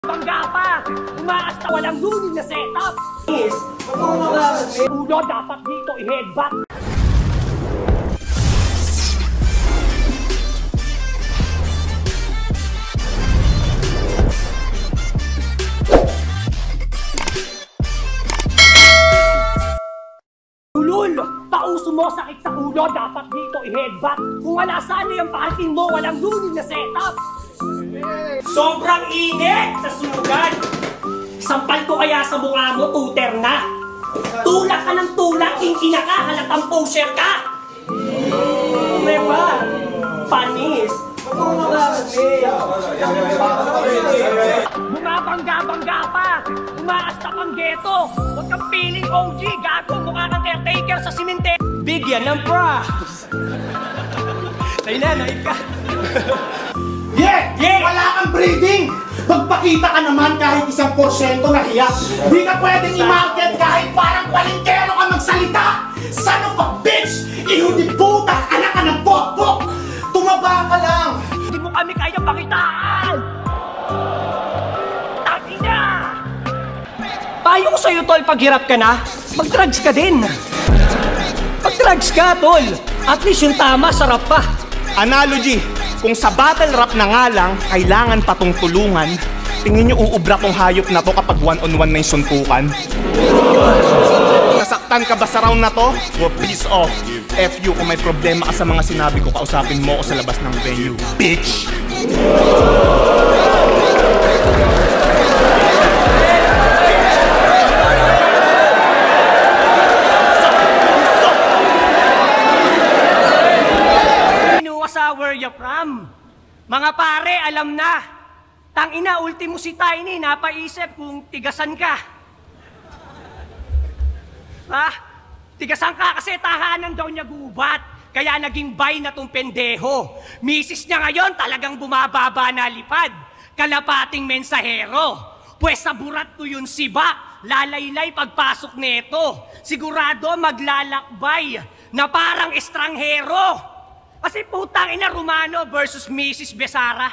Bangga pa! Umaas na walang lunin na setup! Is, ulo dapat dito i-headback! Ulul! Pauso mo sakit sa ulo, dapat dito i-headback! Kung wala sana yung parking mo, walang lunin na setup! Sobrang init sa sunugan! Sampal ko kaya sa mukha mo, tuter na! Tulak ka ng tulak, ingkina ka, halatang poser ka! Diba? Panis! Bumabangga-bangga pa! Umaas na pang ghetto! Huwag kang piling OG, gago! Mukha kang caretaker sa simente! Bigyan ng props! Tayo na, naik ka! Yeah! Wala kang breathing! Magpakita ka naman kahit 1% na hiyak! Di ka pwedeng i-market kahit parang palengkero ka magsalita! Son of a bitch! Iho di puta! Anak ka ng bok-bok! Tumaba ka lang! Hindi mo kami kaya pakitaan! Tangina! Payo ko sa'yo, tol, paghirap ka na, mag-drugs ka din! Pag-drugs ka, tol! At least yung tama, sarap pa! Analogy, kung sa battle rap na nga lang, kailangan patong tulungan, tingin nyo uubra tong hayop na to kapag one-on-one na yung suntukan? Nasaktan ka ba sa round na to? Well, peace off. F you kung may problema ka sa mga sinabi ko, kausapin mo ako sa labas ng venue, bitch! Where you from? Mga pare, alam na. Tangina, ultimo si Tiny, napaisip kung tigasan ka. Ha? Tigasan ka kasi tahanan daw niya gubat. Kaya naging bay na tong pendeho. Misis niya ngayon talagang bumababa na lipad. Kalapating mensahero. Pwes sa burat ko yun siba. Lalaylay pagpasok neto. Sigurado maglalakbay na parang estranghero. Kasi putang ina Romano versus Mrs. Besara.